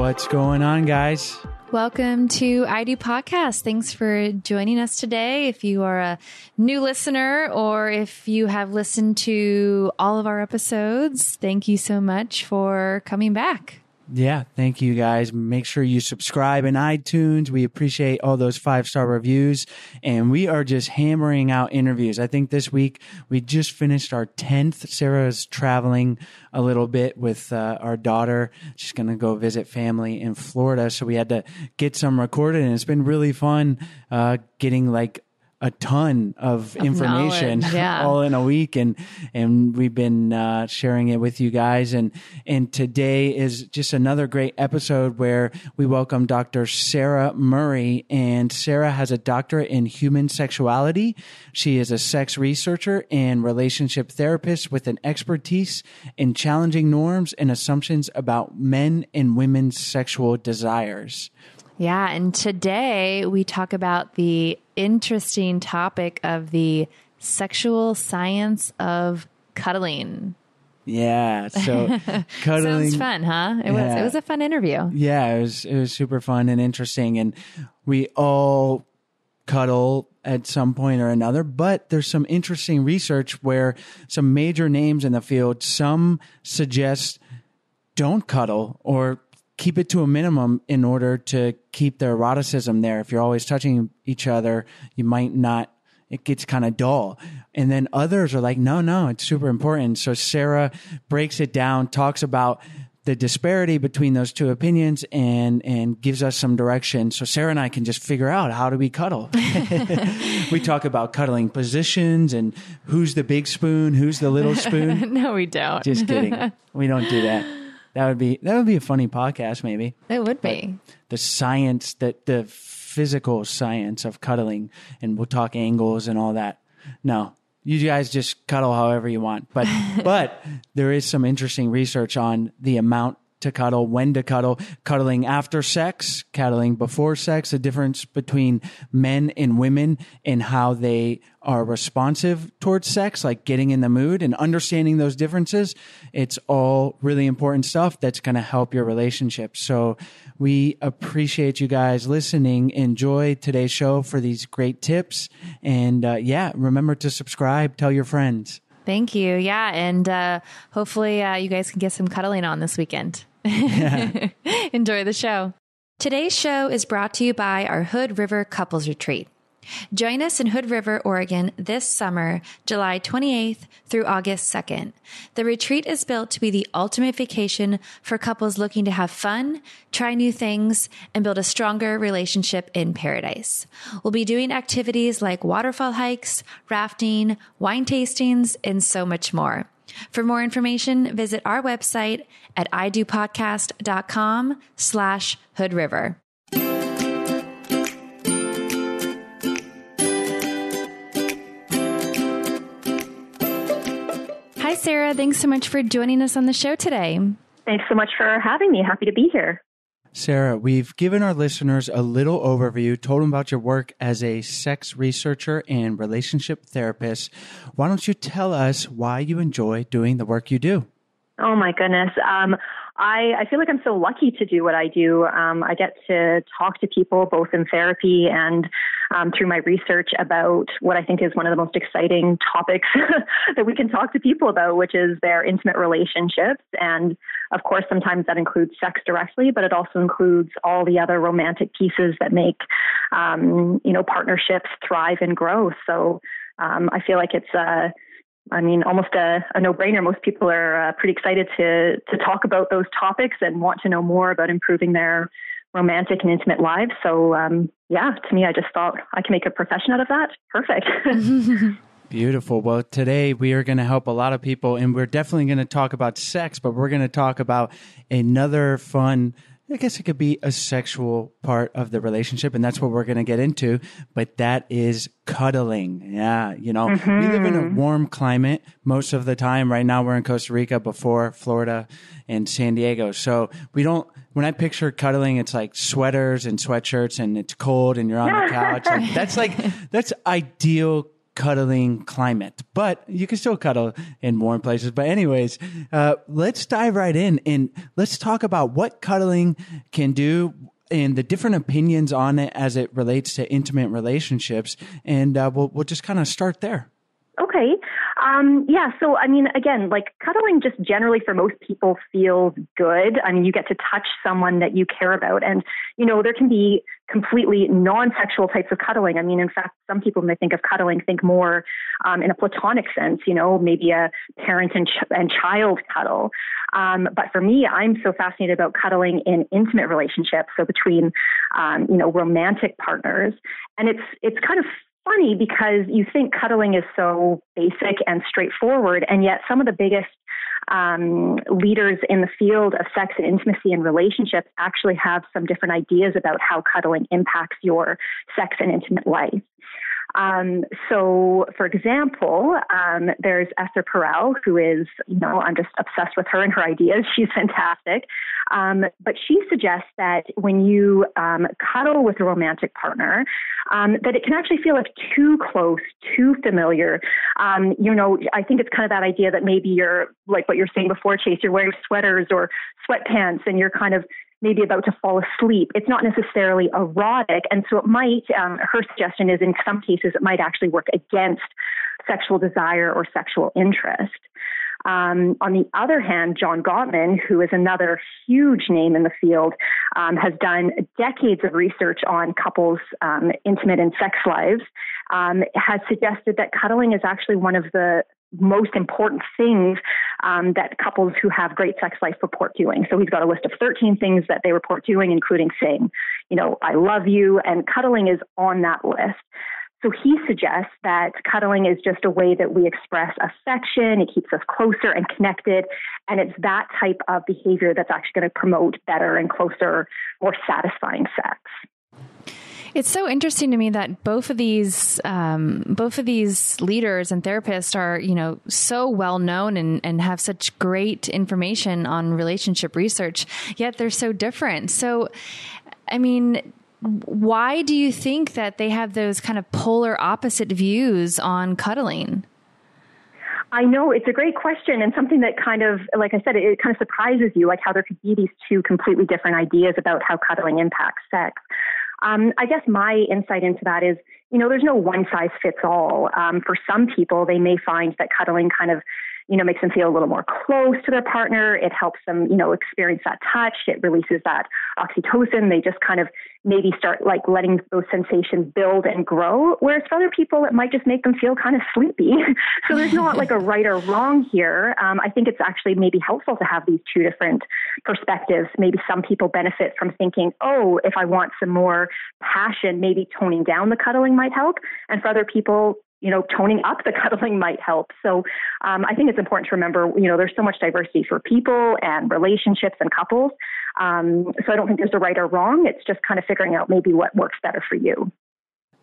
What's going on, guys? Welcome to I Do Podcast. Thanks for joining us today. If you are a new listener or if you have listened to all of our episodes, thank you so much for coming back. Yeah, thank you guys. Make sure you subscribe in iTunes. We appreciate all those 5-star reviews. And we are just hammering out interviews. I think this week we just finished our 10th. Sarah's traveling a little bit with our daughter. She's going to go visit family in Florida. So we had to get some recorded, and it's been really fun getting a ton of information all in a week, and we've been sharing it with you guys, and today is just another great episode where we welcome Dr. Sarah Murray, and Sarah has a doctorate in human sexuality. She is a sex researcher and relationship therapist with an expertise in challenging norms and assumptions about men and women's sexual desires. Yeah, and today we talk about the interesting topic of the sexual science of cuddling. Yeah, so cuddling sounds fun, huh? It was a fun interview. Yeah, it was super fun and interesting, and we all cuddle at some point or another, but there's some interesting research where some major names in the field, some suggest don't cuddle or keep it to a minimum in order to keep the eroticism there. If you're always touching each other, you might not, it gets kind of dull. And then others are like, no, it's super important. So Sarah breaks it down, talks about the disparity between those two opinions, and gives us some direction. So Sarah and I can just figure out, how do we cuddle? We talk about cuddling positions and who's the big spoon, who's the little spoon. No, we don't. Just kidding. We don't do that. That would be a funny podcast, maybe. It would be. The science, the physical science of cuddling, and we'll talk angles and all that. No, you guys just cuddle however you want. But there is some interesting research on the amount to cuddle, when to cuddle, cuddling after sex, cuddling before sex, the difference between men and women and how they are responsive towards sex, like getting in the mood and understanding those differences. It's all really important stuff that's going to help your relationship. So we appreciate you guys listening. Enjoy today's show for these great tips. And remember to subscribe, tell your friends. Thank you. Yeah. And hopefully you guys can get some cuddling on this weekend. Yeah. Enjoy the show. Today's show is brought to you by our Hood River Couples Retreat. Join us in Hood River, Oregon this summer, July 28th through August 2nd. The retreat is built to be the ultimate vacation for couples looking to have fun, try new things, and build a stronger relationship in paradise. We'll be doing activities like waterfall hikes, rafting, wine tastings, and so much more. For more information, visit our website at idopodcast.com/hoodriver. Hi, Sarah. Thanks so much for joining us on the show today. Thanks so much for having me. Happy to be here. Sarah, we've given our listeners a little overview, told them about your work as a sex researcher and relationship therapist. Why don't you tell us why you enjoy doing the work you do? Oh, my goodness. I feel like I'm so lucky to do what I do. I get to talk to people both in therapy and through my research about what I think is one of the most exciting topics that we can talk to people about, which is their intimate relationships. And of course, sometimes that includes sex directly, but it also includes all the other romantic pieces that make, partnerships thrive and grow. So I feel like it's almost a no-brainer. Most people are pretty excited to talk about those topics and want to know more about improving their romantic and intimate lives. So, to me, I just thought I can make a profession out of that. Perfect. Beautiful. Well, today we are going to help a lot of people, and we're definitely going to talk about sex, but we're going to talk about another fun, I guess it could be a sexual part of the relationship, and that's what we're going to get into, but that is cuddling. Yeah, we live in a warm climate most of the time. Right now we're in Costa Rica, before Florida and San Diego. So when I picture cuddling, it's like sweaters and sweatshirts and it's cold and you're on the couch. That's ideal cuddling climate, but you can still cuddle in warm places. But anyways, let's dive right in and let's talk about what cuddling can do and the different opinions on it as it relates to intimate relationships. And we'll just kind of start there. Okay. Yeah. So, I mean, again, like cuddling just generally for most people feels good. I mean, you get to touch someone that you care about. And, you know, there can be completely non-sexual types of cuddling. I mean, in fact, some people, when they think of cuddling, think more in a platonic sense, you know, maybe a parent and child cuddle. But for me, I'm so fascinated about cuddling in intimate relationships. So between, you know, romantic partners. And it's kind of funny because you think cuddling is so basic and straightforward, and yet some of the biggest leaders in the field of sex and intimacy and relationships actually have some different ideas about how cuddling impacts your sex and intimate life. So, for example, there's Esther Perel, who is, you know, I'm just obsessed with her and her ideas. She's fantastic. But she suggests that when you cuddle with a romantic partner, that it can actually feel like too close, too familiar. You know, I think it's kind of that idea that maybe you're, like what you're saying before, Chase, you're wearing sweaters or sweatpants and you're kind of maybe about to fall asleep. It's not necessarily erotic. And so it might, her suggestion is in some cases, it might actually work against sexual desire or sexual interest. On the other hand, John Gottman, who is another huge name in the field, has done decades of research on couples' intimate and sex lives, has suggested that cuddling is actually one of the most important things that couples who have great sex life report doing. So he's got a list of 13 things that they report doing, including saying, you know, I love you, and cuddling is on that list. So he suggests that cuddling is just a way that we express affection. It keeps us closer and connected. And it's that type of behavior that's actually going to promote better and closer, more satisfying sex. It's so interesting to me that both of these leaders and therapists are, you know, so well known and have such great information on relationship research, yet they're so different. So, I mean, why do you think that they have those kind of polar opposite views on cuddling? I know, it's a great question, and something that kind of, like I said, it kind of surprises you, like how there could be these two completely different ideas about how cuddling impacts sex. I guess my insight into that is, you know, there's no one size fits all. For some people, they may find that cuddling kind of, you know, makes them feel a little more close to their partner. It helps them, you know, experience that touch. It releases that oxytocin. They just kind of maybe start like letting those sensations build and grow. Whereas for other people, it might just make them feel kind of sleepy. So there's not like a right or wrong here. I think it's actually maybe helpful to have these two different perspectives. Maybe some people benefit from thinking, oh, if I want some more passion, maybe toning down the cuddling might help. And for other people, you know, toning up the cuddling might help. So I think it's important to remember, you know, there's so much diversity for people and relationships and couples. So I don't think there's a right or wrong. It's just kind of figuring out maybe what works better for you.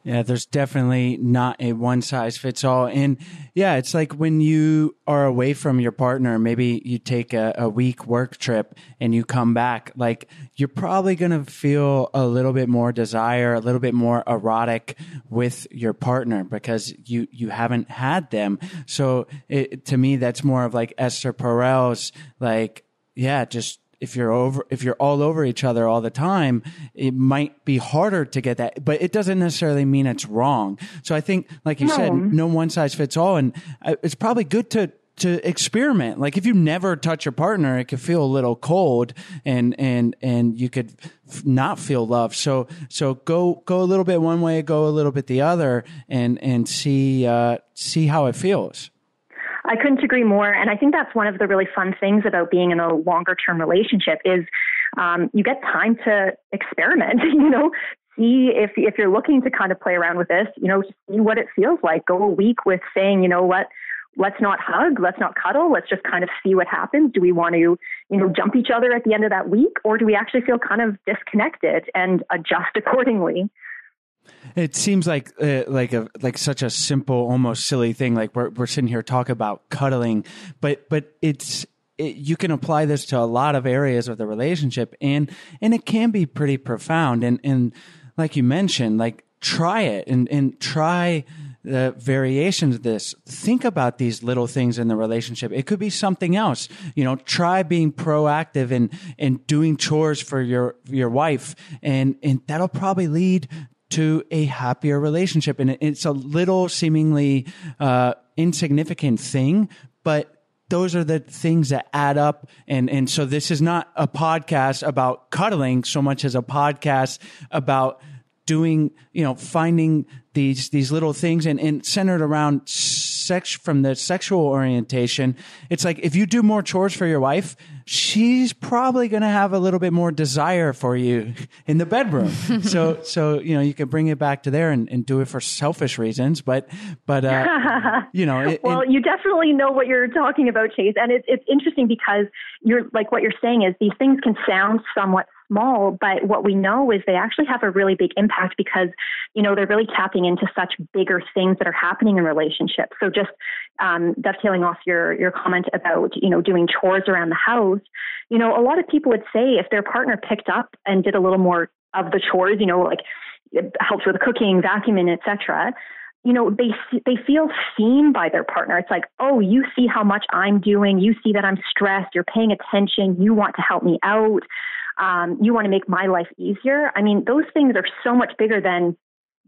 Yeah, there's definitely not a one size fits all. And yeah, it's like when you are away from your partner, maybe you take a week work trip and you come back, like you're probably going to feel a little bit more desire, a little bit more erotic with your partner because you haven't had them. So to me, that's more of like Esther Perel's, like, yeah, just if you're all over each other all the time, it might be harder to get that, but it doesn't necessarily mean it's wrong. So I think, like you said, no one size fits all. And it's probably good to experiment. Like if you never touch your partner, it could feel a little cold and you could not feel love. So go a little bit one way, go a little bit the other and see how it feels. I couldn't agree more. And I think that's one of the really fun things about being in a longer term relationship is you get time to experiment, you know, see if you're looking to kind of play around with this, you know, see what it feels like. Go a week with saying, you know what, let's not hug, let's not cuddle, let's just kind of see what happens. Do we want to, you know, jump each other at the end of that week, or do we actually feel kind of disconnected and adjust accordingly? It seems like such a simple, almost silly thing. Like we're sitting here talking about cuddling, but you can apply this to a lot of areas of the relationship, and it can be pretty profound. And like you mentioned, like try it and try the variations of this. Think about these little things in the relationship. It could be something else. Try being proactive and doing chores for your wife, and that'll probably lead to a happier relationship. And it's a little seemingly insignificant thing, but those are the things that add up. And so this is not a podcast about cuddling so much as a podcast about doing, finding these little things and centered around sex from the sexual orientation. It's like, if you do more chores for your wife, she's probably going to have a little bit more desire for you in the bedroom. So, you can bring it back to there and do it for selfish reasons. But you definitely know what you're talking about, Chase. And it's interesting because what you're saying is these things can sound somewhat small, but what we know is they actually have a really big impact because, they're really tapping into such bigger things that are happening in relationships. So just dovetailing off your comment about, doing chores around the house, a lot of people would say if their partner picked up and did a little more of the chores, like helped with cooking, vacuuming, etc., they feel seen by their partner. It's like, oh, you see how much I'm doing. You see that I'm stressed. You're paying attention. You want to help me out. You want to make my life easier. I mean, those things are so much bigger than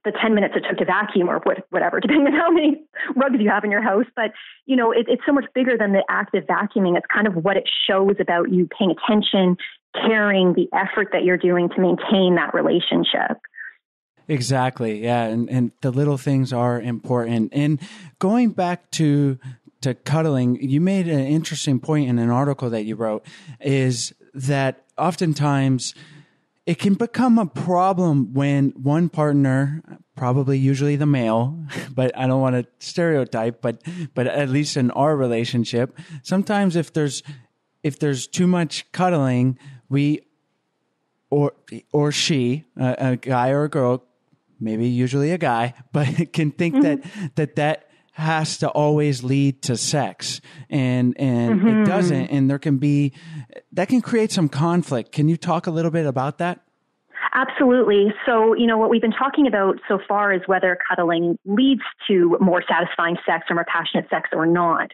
the 10 minutes it took to vacuum or whatever, depending on how many rugs you have in your house. But, it's so much bigger than the act of vacuuming. It's kind of what it shows about you paying attention, caring, the effort that you're doing to maintain that relationship. Exactly. Yeah. And the little things are important. And going back to cuddling, you made an interesting point in an article that you wrote, is that oftentimes it can become a problem when one partner, probably usually the male, but I don't want to stereotype, but at least in our relationship, sometimes if there's too much cuddling, we or she, a guy or a girl, maybe usually a guy, but can think that has to always lead to sex, and it doesn't, and that can create some conflict. Can you talk a little bit about that? Absolutely. So, what we've been talking about so far is whether cuddling leads to more satisfying sex or more passionate sex or not.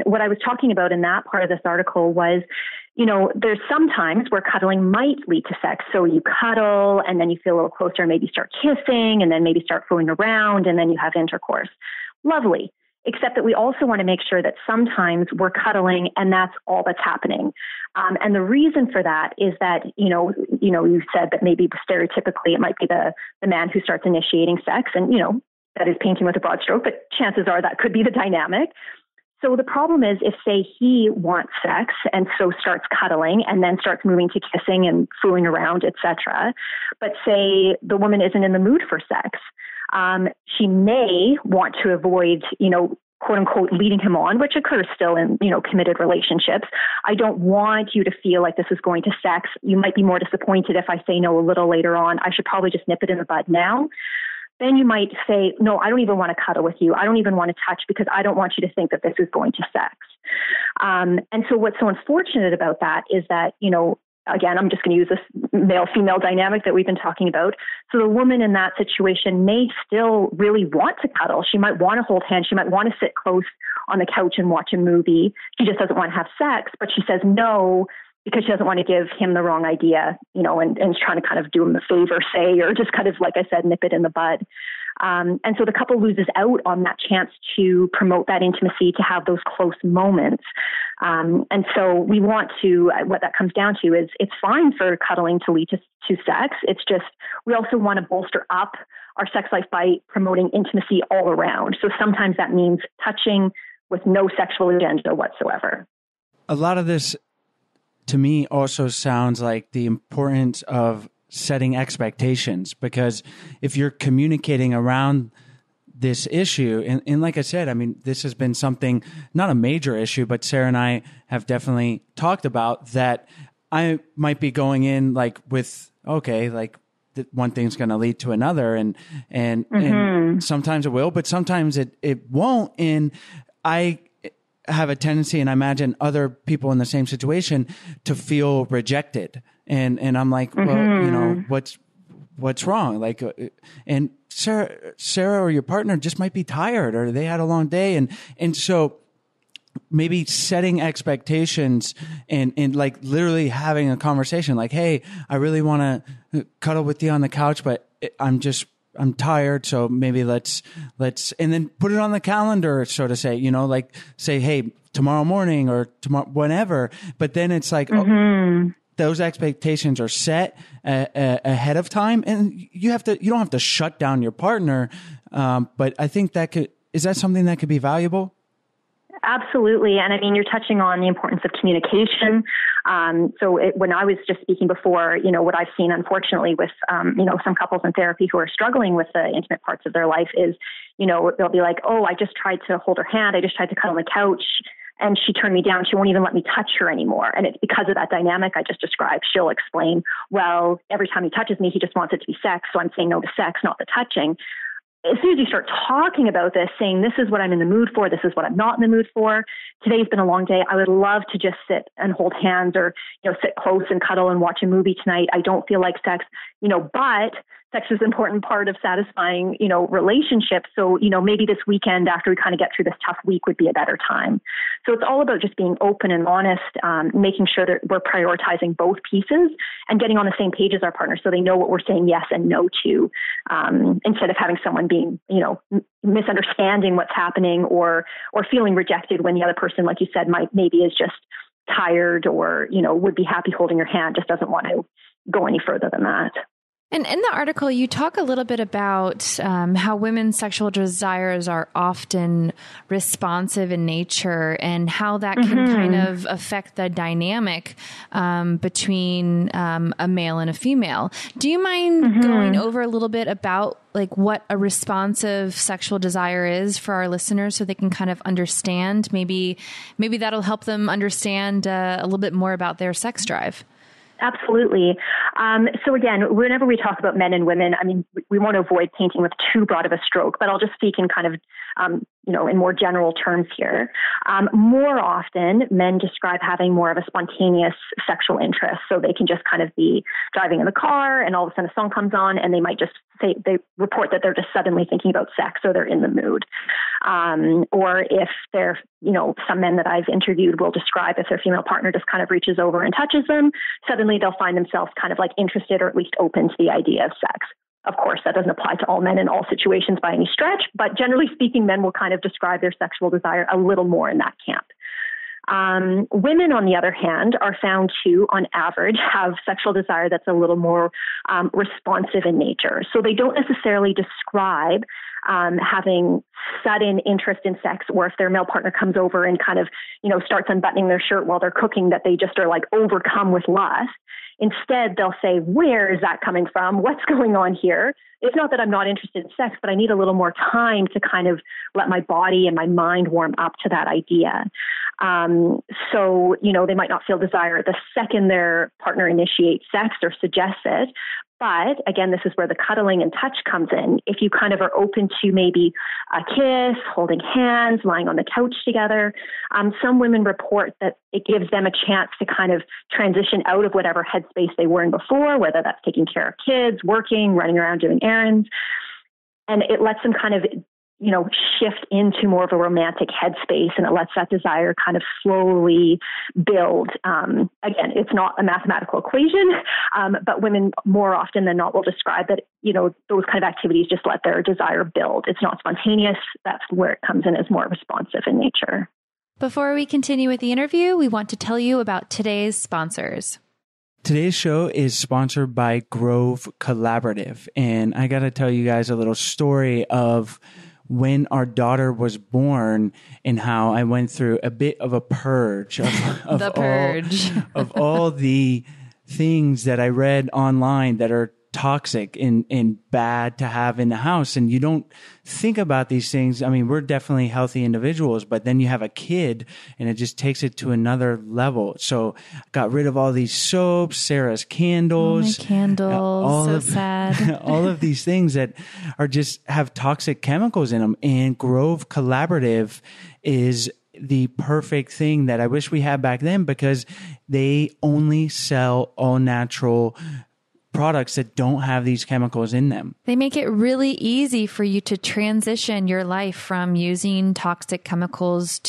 What I was talking about in that part of this article was, there's some times where cuddling might lead to sex. So you cuddle and then you feel a little closer and maybe start kissing and then maybe start fooling around and then you have intercourse. Lovely. Except that we also want to make sure that sometimes we're cuddling and that's all that's happening. And the reason for that is that, you said that maybe stereotypically it might be the man who starts initiating sex, and, that is painting with a broad stroke, but chances are that could be the dynamic. So the problem is if, say, he wants sex and so starts cuddling and then starts moving to kissing and fooling around, etc., but say the woman isn't in the mood for sex, she may want to avoid, quote unquote, leading him on, which occurs still in, committed relationships. I don't want you to feel like this is going to sex. You might be more disappointed if I say no a little later on. I should probably just nip it in the bud now. Then you might say, no, I don't even want to cuddle with you. I don't even want to touch because I don't want you to think that this is going to sex. And so what's so unfortunate about that is that, again, I'm just going to use this male-female dynamic that we've been talking about. So the woman in that situation may still really want to cuddle. She might want to hold hands. She might want to sit close on the couch and watch a movie. She just doesn't want to have sex, but she says no because she doesn't want to give him the wrong idea, and is trying to kind of do him a favor, say, or just kind of, like I said, nip it in the bud. And so the couple loses out on that chance to promote that intimacy, to have those close moments. And so we want to, what that comes down to is it's fine for cuddling to lead to sex. It's just, we also want to bolster up our sex life by promoting intimacy all around. So sometimes that means touching with no sexual agenda whatsoever. A lot of this, to me, also sounds like the importance of setting expectations, because if you're communicating around this issue, and like I said, I mean, this has been something, not a major issue, but Sarah and I have definitely talked about that. I might be going in like with, okay, like one thing's going to lead to another, and sometimes it will, but sometimes it won't. And I have a tendency, and I imagine other people in the same situation, to feel rejected. And I'm like, well, what's wrong? Like, and Sarah or your partner just might be tired, or they had a long day. And so maybe setting expectations and like literally having a conversation like, hey, I really want to cuddle with you on the couch, but I'm tired. So maybe let's, and then put it on the calendar, so to say, like say, hey, tomorrow morning or tomorrow, whenever. But then it's like, those expectations are set ahead of time, and you don't have to shut down your partner. But I think is that something that could be valuable? Absolutely. And I mean, you're touching on the importance of communication. When I was just speaking before, what I've seen, unfortunately, with, some couples in therapy who are struggling with the intimate parts of their life is, they'll be like, oh, I just tried to hold her hand. I just tried to cuddle on the couch, and she turned me down. She won't even let me touch her anymore. And it's because of that dynamic I just described. She'll explain, well, every time he touches me, he just wants it to be sex. So I'm saying no to sex, not the touching. As soon as you start talking about this, saying this is what I'm in the mood for, this is what I'm not in the mood for, today's been a long day, I would love to just sit and hold hands or, sit close and cuddle and watch a movie tonight. I don't feel like sex, but sex is an important part of satisfying, relationships. So, maybe this weekend after we kind of get through this tough week would be a better time. So it's all about just being open and honest, making sure that we're prioritizing both pieces and getting on the same page as our partner so they know what we're saying yes and no to, instead of having someone being, misunderstanding what's happening or feeling rejected when the other person, like you said, maybe is just tired or, would be happy holding your hand, just doesn't want to go any further than that. And in the article, you talk a little bit about how women's sexual desires are often responsive in nature and how that can kind of affect the dynamic between a male and a female. Do you mind going over a little bit about like what a responsive sexual desire is for our listeners so they can kind of understand? Maybe that'll help them understand a little bit more about their sex drive. Absolutely. So again, whenever we talk about men and women, I mean, we want to avoid painting with too broad of a stroke, but I'll just speak in kind of, in more general terms here. More often, men describe having more of a spontaneous sexual interest. So they can just kind of be driving in the car and all of a sudden a song comes on and they might just they report that they're just suddenly thinking about sex or they're in the mood. Or if they're, some men that I've interviewed will describe if their female partner just kind of reaches over and touches them, suddenly they'll find themselves kind of like interested or at least open to the idea of sex. Of course, that doesn't apply to all men in all situations by any stretch, but generally speaking, men will kind of describe their sexual desire a little more in that camp. Women, on the other hand, are found to, on average, have sexual desire that's a little more responsive in nature. So they don't necessarily describe having sudden interest in sex, or if their male partner comes over and kind of, starts unbuttoning their shirt while they're cooking, that they just are like overcome with lust. Instead, they'll say, where is that coming from? What's going on here? It's not that I'm not interested in sex, but I need a little more time to kind of let my body and my mind warm up to that idea. So, they might not feel desire the second their partner initiates sex or suggests it. But again, this is where the cuddling and touch comes in. If you kind of are open to maybe a kiss, holding hands, lying on the couch together, some women report that it gives them a chance to kind of transition out of whatever headspace they were in before, whether that's taking care of kids, working, running around doing errands. And it lets them kind of, shift into more of a romantic headspace, and it lets that desire kind of slowly build. Again, it's not a mathematical equation, but women more often than not will describe that, those kind of activities just let their desire build. It's not spontaneous. That's where it comes in as more responsive in nature. Before we continue with the interview, we want to tell you about today's sponsors. Today's show is sponsored by Grove Collaborative. And I got to tell you guys a little story of when our daughter was born and how I went through a bit of a purge of all the things that I read online that are toxic and bad to have in the house. And you don't think about these things. I mean, we're definitely healthy individuals, but then you have a kid and it just takes it to another level. So got rid of all these soaps, Sarah's candles, sad. all of these things that are just have toxic chemicals in them. And Grove Collaborative is the perfect thing that I wish we had back then, because they only sell all natural products that don't have these chemicals in them. They make it really easy for you to transition your life from using toxic chemicals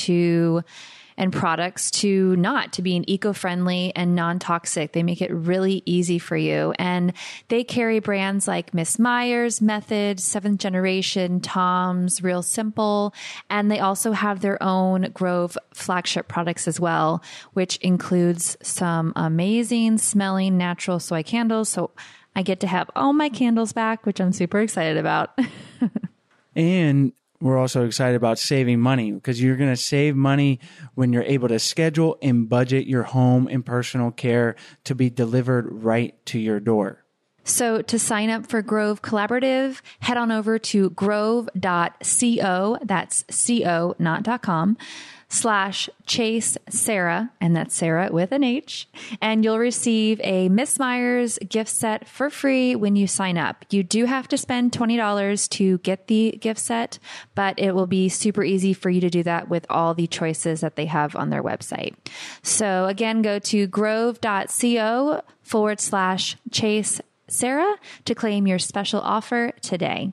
and products to being eco-friendly and non-toxic. They make it really easy for you. And they carry brands like Miss Meyer's, Method, 7th Generation, Tom's, Real Simple. And they also have their own Grove flagship products as well, which includes some amazing smelling natural soy candles. So I get to have all my candles back, which I'm super excited about. And we're also excited about saving money, because you're going to save money when you're able to schedule and budget your home and personal care to be delivered right to your door. So to sign up for Grove Collaborative, head on over to grove.co, that's co, not .com, /Chase Sarah, and that's Sarah with an H, and you'll receive a Miss Meyer's gift set for free when you sign up. You do have to spend $20 to get the gift set, but it will be super easy for you to do that with all the choices that they have on their website. So again, go to grove.co /Chase Sarah to claim your special offer today.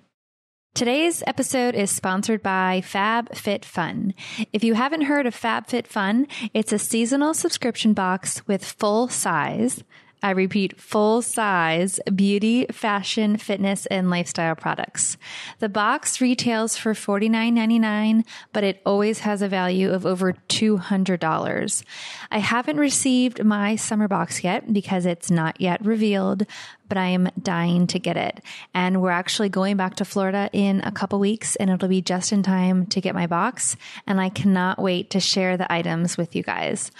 Today's episode is sponsored by FabFitFun. If you haven't heard of FabFitFun, it's a seasonal subscription box with full size, I repeat, full size beauty, fashion, fitness, and lifestyle products. The box retails for $49.99, but it always has a value of over $200. I haven't received my summer box yet because it's not yet revealed, but I am dying to get it. And we're actually going back to Florida in a couple weeks, and it'll be just in time to get my box. And I cannot wait to share the items with you guys.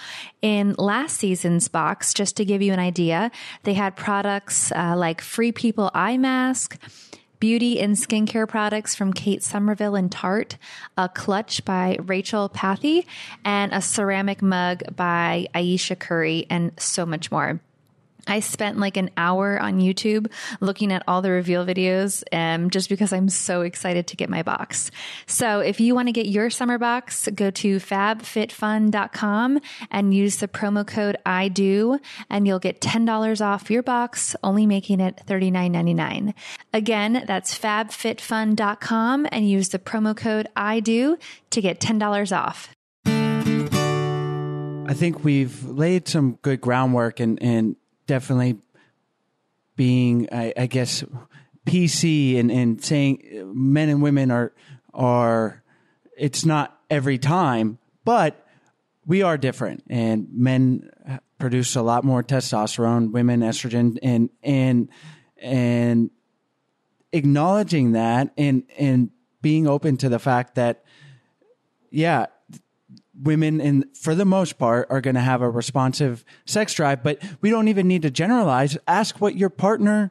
In last season's box, just to give you an idea, they had products like Free People Eye Mask, beauty and skincare products from Kate Somerville and Tarte, a clutch by Rachel Pathy, and a ceramic mug by Aisha Curry, and so much more. I spent like an hour on YouTube looking at all the reveal videos just because I'm so excited to get my box. So if you want to get your summer box, go to FabFitFun.com and use the promo code IDO, and you'll get $10 off your box, only making it $39.99. Again, that's FabFitFun.com and use the promo code IDO to get $10 off. I think we've laid some good groundwork and definitely being, I guess, PC and saying men and women are, it's not every time, but we are different. And men produce a lot more testosterone, women estrogen, and acknowledging that and being open to the fact that, yeah, women, and for the most part, are going to have a responsive sex drive, but we don't even need to generalize. Ask what your partner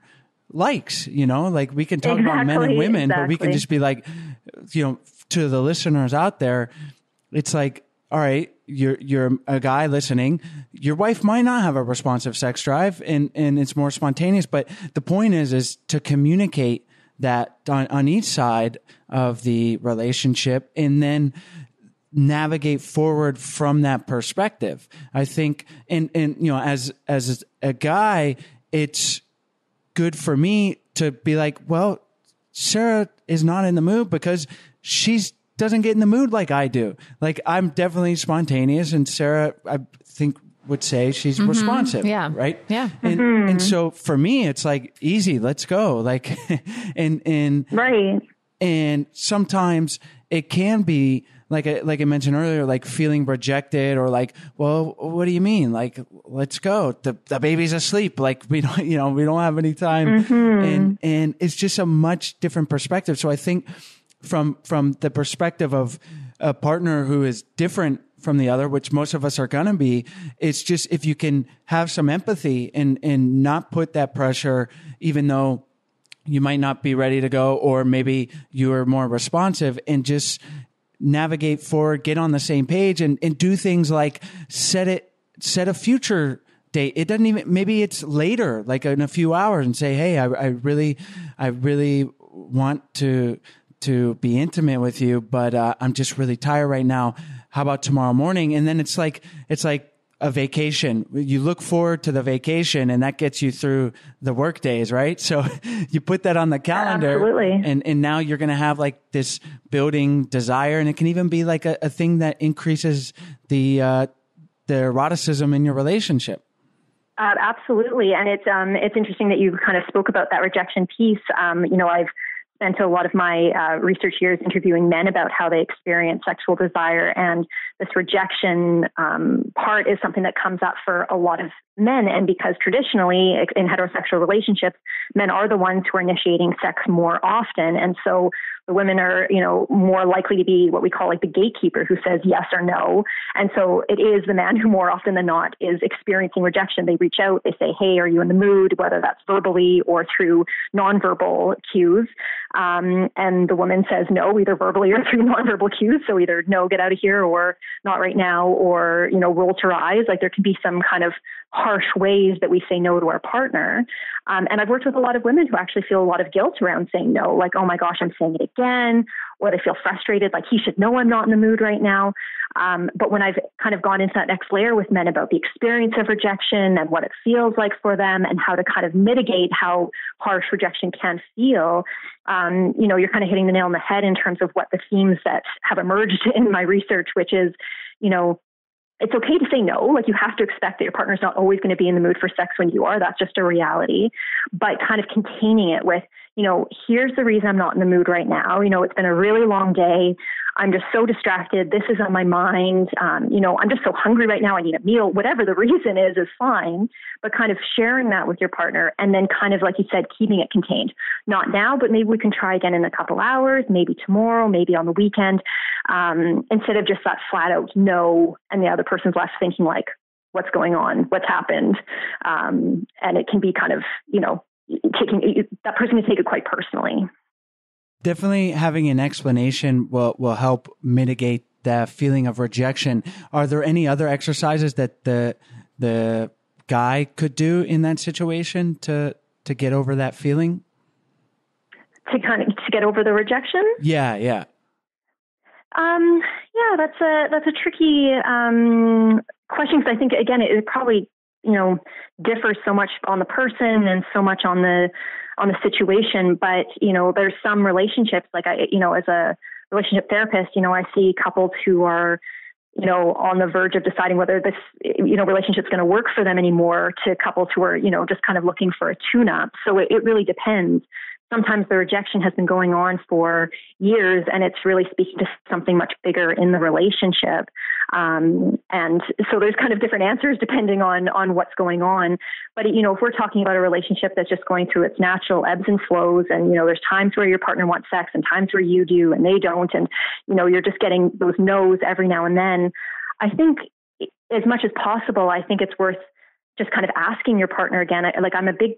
likes, like we can talk about men and women, but we can just be like, to the listeners out there, it's like, all right, you're a guy listening. Your wife might not have a responsive sex drive and it's more spontaneous, but the point is to communicate that on each side of the relationship, and then navigate forward from that perspective. I think, and as a guy, it's good for me to be like, well, Sarah is not in the mood because she doesn't get in the mood like I do. Like, I'm definitely spontaneous, and Sarah, I think, would say she's responsive. Yeah. Right. Yeah. And so for me, it's like, easy, let's go. Like, and right. And sometimes it can be like I mentioned earlier, like feeling rejected, or like, well, what do you mean? Like, let's go. The baby's asleep. Like, we don't, we don't have any time. And it's just a much different perspective. So I think from the perspective of a partner who is different from the other, which most of us are going to be, it's just, if you can have some empathy and not put that pressure, even though you might not be ready to go, or maybe you are more responsive, and just navigate forward, get on the same page, and do things like set a future date. It doesn't even, maybe it's later, like in a few hours, and say, hey, I really want to be intimate with you, but I'm just really tired right now. How about tomorrow morning? And then it's like, a vacation. You look forward to the vacation, and that gets you through the work days, right? So you put that on the calendar. Absolutely. And now you're going to have like this building desire, and it can even be like a thing that increases the eroticism in your relationship. Absolutely. And it's interesting that you kind of spoke about that rejection piece. I've spent a lot of my research years interviewing men about how they experience sexual desire, and this rejection part is something that comes up for a lot of men. And because traditionally in heterosexual relationships, men are the ones who are initiating sex more often. And so the women are, more likely to be what we call like the gatekeeper who says yes or no. And so it is the man who more often than not is experiencing rejection. They reach out, they say, hey, are you in the mood? Whether that's verbally or through nonverbal cues. And the woman says no, either verbally or through nonverbal cues. So either no, get out of here, or not right now, or, roll to her eyes. Like there can be some kind of harsh ways that we say no to our partner. And I've worked with a lot of women who actually feel a lot of guilt around saying no, like, oh my gosh, I'm saying it again, or they feel frustrated, like he should know I'm not in the mood right now. But when I've kind of gone into that next layer with men about the experience of rejection and what it feels like for them and how to kind of mitigate how harsh rejection can feel, you're kind of hitting the nail on the head in terms of what the themes that have emerged in my research, which is, it's okay to say no. Like you have to expect that your partner's not always going to be in the mood for sex when you are. That's just a reality. But kind of containing it with, here's the reason I'm not in the mood right now. It's been a really long day. I'm just so distracted. This is on my mind. I'm just so hungry right now. I need a meal. Whatever the reason is fine. But kind of sharing that with your partner, and then kind of, like you said, keeping it contained. Not now, but maybe we can try again in a couple hours, maybe tomorrow, maybe on the weekend, instead of just that flat out no, and the other person's left thinking like, what's going on? What's happened? And it can be kind of, that person can take it quite personally. Definitely having an explanation will help mitigate the feeling of rejection. Are there any other exercises that the guy could do in that situation to get over that feeling? To get over the rejection? Yeah. Yeah, that's a tricky question, because I think again it probably differs so much on the person and so much on the situation. But there's some relationships, like as a relationship therapist, I see couples who are on the verge of deciding whether this relationship's going to work for them anymore, to couples who are just kind of looking for a tune-up. So it really depends. Sometimes the rejection has been going on for years, and it's really speaking to something much bigger in the relationship. And so there's kind of different answers depending on what's going on. But, if we're talking about a relationship that's just going through its natural ebbs and flows, and, there's times where your partner wants sex and times where you do and they don't, and, you're just getting those no's every now and then, I think as much as possible, I think it's worth just kind of asking your partner again. I'm a big,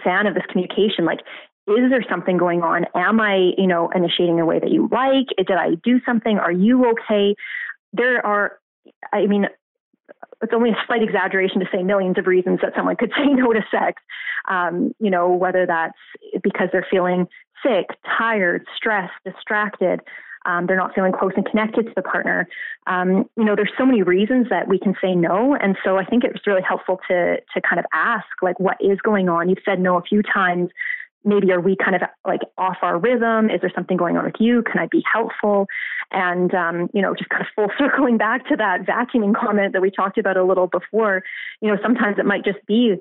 fan of this communication. Like, is there something going on? Am I, initiating the way that you like? Did I do something? Are you okay? It's only a slight exaggeration to say millions of reasons that someone could say no to sex. Whether that's because they're feeling sick, tired, stressed, distracted, they're not feeling close and connected to the partner. There's so many reasons that we can say no. And so I think it's really helpful to kind of ask, like, what is going on? You've said no a few times. Maybe are we kind of like off our rhythm? Is there something going on with you? Can I be helpful? And, just kind of full circling back to that vacuuming comment that we talked about a little before, sometimes it might just be,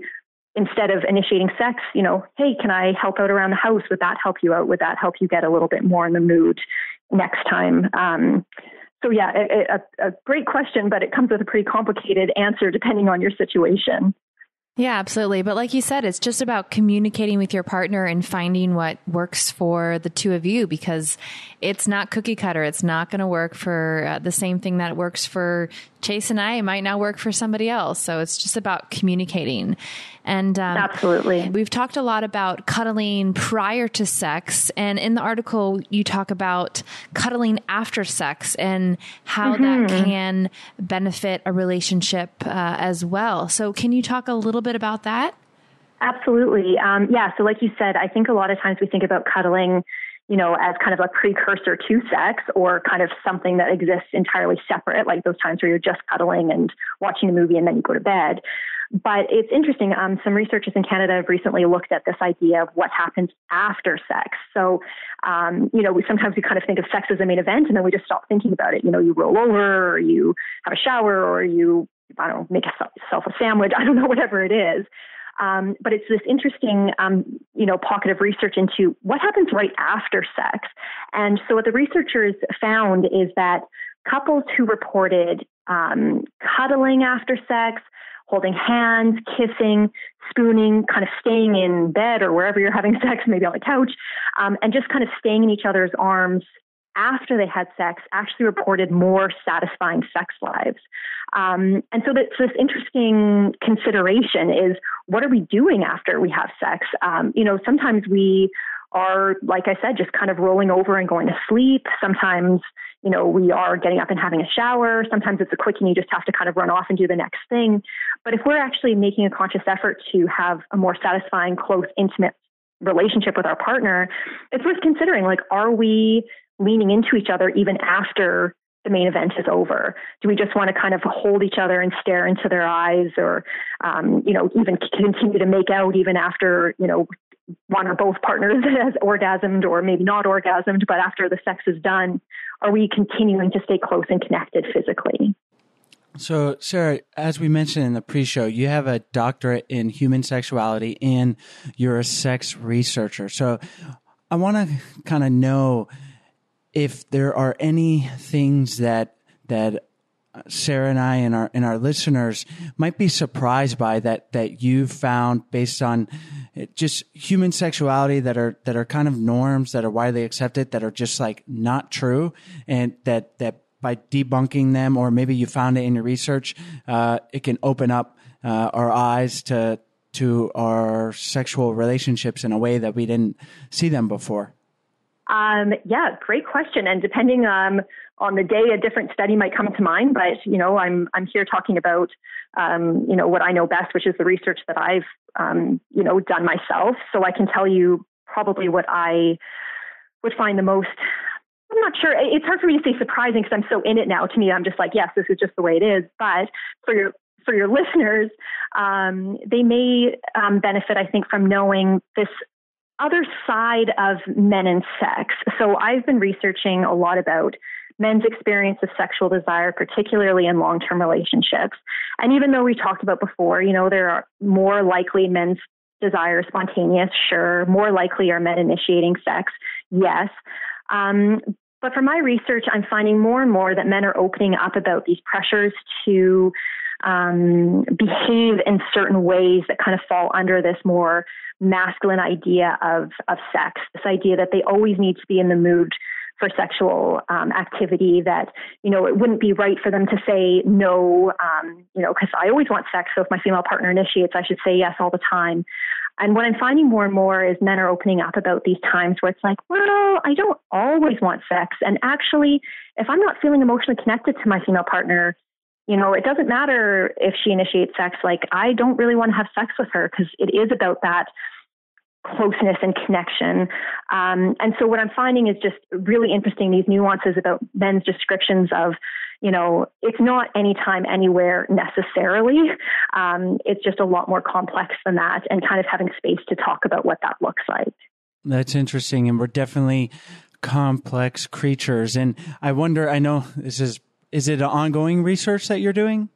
instead of initiating sex, hey, can I help out around the house? Would that help you out? Would that help you get a little bit more in the mood next time? So yeah, a great question, but it comes with a pretty complicated answer depending on your situation. Yeah, absolutely. But like you said, it's just about communicating with your partner and finding what works for the two of you, because it's not cookie cutter. It's not going to work for the same thing that works for Chase and I. It might not work for somebody else. So it's just about communicating. And absolutely. We've talked a lot about cuddling prior to sex. And in the article, you talk about cuddling after sex and how that can benefit a relationship as well. So can you talk a little bit about that? Absolutely. So like you said, I think a lot of times we think about cuddling, as kind of a precursor to sex or kind of something that exists entirely separate, like those times where you're just cuddling and watching a movie and then you go to bed. But it's interesting. Some researchers in Canada have recently looked at this idea of what happens after sex. So, sometimes we kind of think of sex as a main event and then we just stop thinking about it. You roll over or you have a shower or you, make yourself a sandwich. I don't know, whatever it is. But it's this interesting, pocket of research into what happens right after sex. And so what the researchers found is that couples who reported cuddling after sex, holding hands, kissing, spooning, kind of staying in bed or wherever you're having sex, maybe on the couch, and just kind of staying in each other's arms after they had sex actually reported more satisfying sex lives. And so that's this interesting consideration is what are we doing after we have sex? Sometimes we are, like I said, just kind of rolling over and going to sleep. Sometimes, we are getting up and having a shower. Sometimes it's a quickie and you just have to kind of run off and do the next thing. But if we're actually making a conscious effort to have a more satisfying, close, intimate relationship with our partner, it's worth considering, like, are we leaning into each other even after the main event is over? Do we just want to kind of hold each other and stare into their eyes or, even continue to make out even after, one or both partners has orgasmed or maybe not orgasmed, but after the sex is done, are we continuing to stay close and connected physically? So, Sarah, as we mentioned in the pre-show, you have a doctorate in human sexuality and you're a sex researcher. So I want to kind of know if there are any things that Sarah and I and our listeners might be surprised by that you've found based on just human sexuality that are kind of norms that are widely accepted that are just like not true, and that by debunking them, or maybe you found it in your research, it can open up our eyes to our sexual relationships in a way that we didn't see them before. Yeah, great question. And depending on the day, a different study might come to mind. But I'm here talking about what I know best, which is the research that I've done myself. So I can tell you probably what I would find the most. I'm not sure. It's hard for me to say surprising because I'm so in it now. To me, I'm just like, yes, this is just the way it is. But for your listeners, they may benefit, I think, from knowing this other side of men and sex. So I've been researching a lot about men's experience of sexual desire, particularly in long-term relationships. And even though we talked about before, there are more likely men's desire spontaneous, sure. More likely are men initiating sex, yes. But from my research, I'm finding more and more that men are opening up about these pressures to behave in certain ways that kind of fall under this more masculine idea of sex, this idea that they always need to be in the mood for sexual activity, that, it wouldn't be right for them to say no, because I always want sex. So if my female partner initiates, I should say yes all the time. And what I'm finding more and more is men are opening up about these times where it's like, well, I don't always want sex. And actually, if I'm not feeling emotionally connected to my female partner, it doesn't matter if she initiates sex. Like, I don't really want to have sex with her because it is about that closeness and connection. And so what I'm finding is just really interesting, these nuances about men's descriptions of, it's not anytime, anywhere necessarily. It's just a lot more complex than that, and kind of having space to talk about what that looks like. That's interesting. And we're definitely complex creatures. And I wonder, I know is it an ongoing research that you're doing?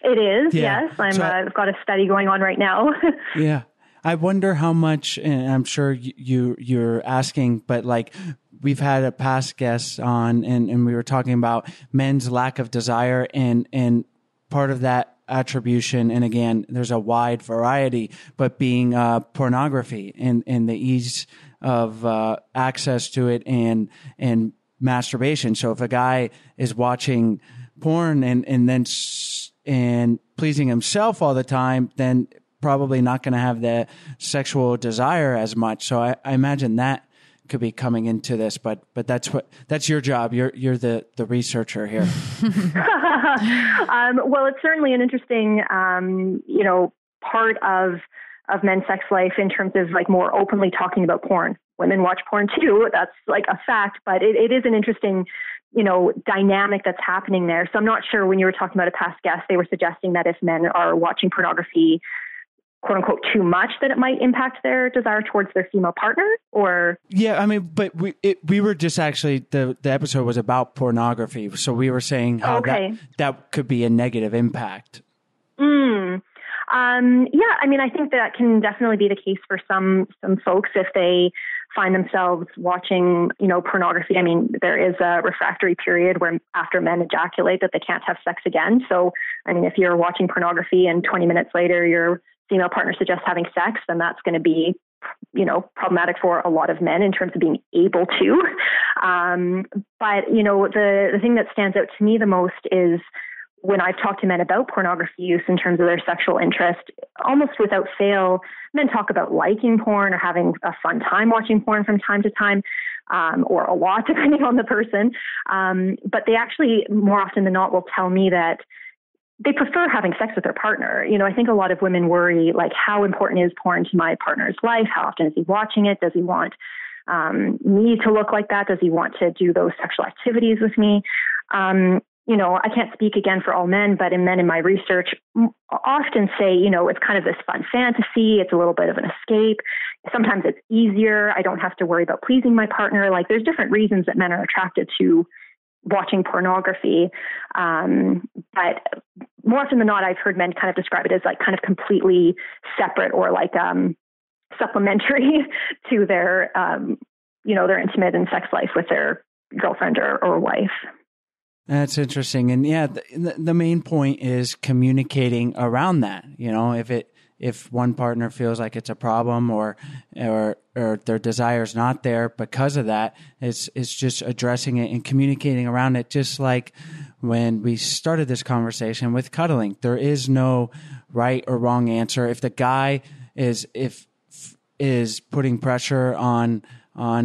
It is, yeah. Yes. I've got a study going on right now. Yeah. I wonder how much, and I'm sure you're asking, but like we've had a past guest on and we were talking about men's lack of desire and part of that attribution. And again, there's a wide variety, but being pornography and the ease of access to it and masturbation. So if a guy is watching porn and then pleasing himself all the time, then probably not going to have the sexual desire as much. So I imagine that could be coming into this, but that's your job. You're the researcher here. Well, it's certainly an interesting, part of men's sex life in terms of like more openly talking about porn. women watch porn too. That's like a fact, but it is an interesting, dynamic that's happening there. So I'm not sure, when you were talking about a past guest, they were suggesting that if men are watching pornography, quote unquote, too much, that it might impact their desire towards their female partner, or? Yeah, I mean, but we were just actually, the episode was about pornography. So we were saying how that could be a negative impact. Yeah, I mean, I think that can definitely be the case for some folks if they find themselves watching, pornography. I mean, there is a refractory period where after men ejaculate that they can't have sex again. So, I mean, if you're watching pornography and 20 minutes later your female partner suggests having sex, then that's going to be, problematic for a lot of men in terms of being able to. But, the thing that stands out to me the most is when I've talked to men about pornography use in terms of their sexual interest, almost without fail, men talk about liking porn or having a fun time watching porn from time to time, or a lot, depending on the person. But they actually, more often than not, will tell me that they prefer having sex with their partner. I think a lot of women worry, like, how important is porn to my partner's life? How often is he watching it? Does he want me to look like that? Does he want to do those sexual activities with me? I can't speak again for all men, but men in my research often say, it's kind of this fun fantasy. It's a little bit of an escape. Sometimes it's easier. I don't have to worry about pleasing my partner. Like, there's different reasons that men are attracted to watching pornography. But more often than not, I've heard men kind of describe it as like kind of completely separate or like supplementary to their, their intimate and sex life with their girlfriend or wife. That's interesting. And yeah, the main point is communicating around that. If one partner feels like it's a problem or their desire's not there because of that, it's just addressing it and communicating around it. Just like when we started this conversation with cuddling, there is no right or wrong answer. If the guy is putting pressure on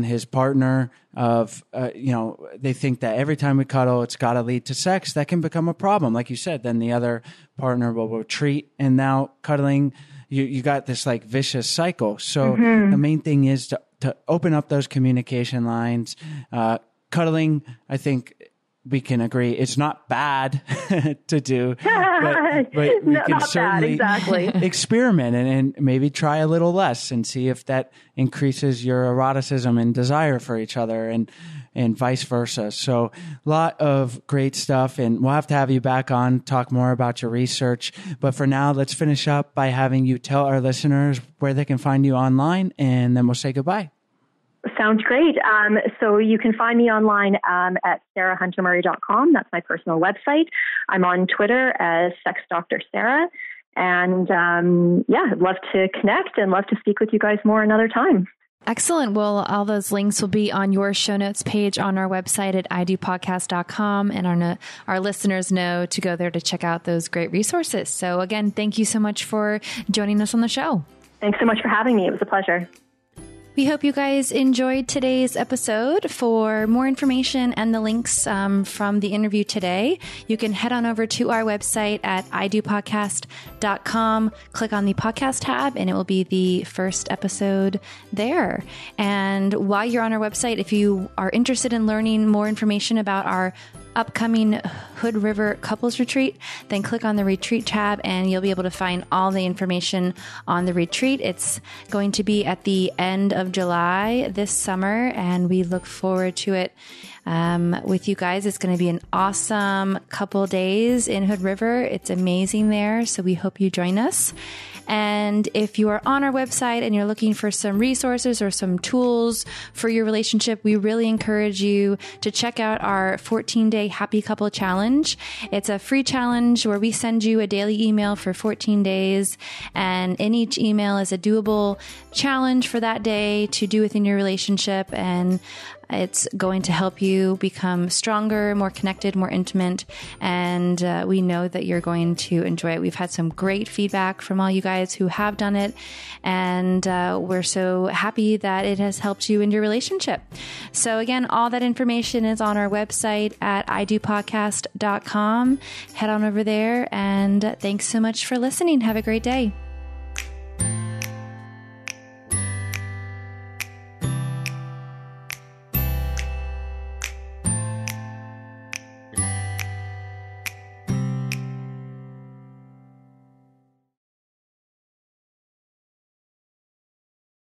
his partner of, they think that every time we cuddle, it's got to lead to sex, that can become a problem. Like you said, then the other partner will retreat, and now cuddling, you got this like vicious cycle. So the main thing is to open up those communication lines. Cuddling, I think we can agree, it's not bad to do, but we can certainly experiment and maybe try a little less and see if that increases your eroticism and desire for each other, and vice versa. So a lot of great stuff, and we'll have to have you back on, talk more about your research. But for now, let's finish up by having you tell our listeners where they can find you online, and then we'll say goodbye. Sounds great. So you can find me online at sarahhuntermurray.com. That's my personal website. I'm on Twitter as Sex Dr. Sarah. And I'd love to connect and love to speak with you guys more another time. Excellent. Well, all those links will be on your show notes page on our website at idopodcast.com. And our listeners know to go there to check out those great resources. So again, thank you so much for joining us on the show. Thanks so much for having me. It was a pleasure. We hope you guys enjoyed today's episode. For more information and the links from the interview today, you can head on over to our website at idopodcast.com, click on the podcast tab, and it will be the first episode there. And while you're on our website, if you are interested in learning more information about our upcoming Hood River Couples Retreat, then click on the retreat tab and you'll be able to find all the information on the retreat. It's going to be at the end of July this summer, and we look forward to it with you guys. It's going to be an awesome couple days in Hood River. It's amazing there, so we hope you join us. And if you are on our website and you're looking for some resources or some tools for your relationship, we really encourage you to check out our 14-day Happy Couple Challenge. It's a free challenge where we send you a daily email for 14 days. And in each email is a doable challenge for that day to do within your relationship. And it's going to help you become stronger, more connected, more intimate, and we know that you're going to enjoy it. We've had some great feedback from all you guys who have done it, and we're so happy that it has helped you in your relationship. So again, all that information is on our website at idopodcast.com. Head on over there, and thanks so much for listening. Have a great day.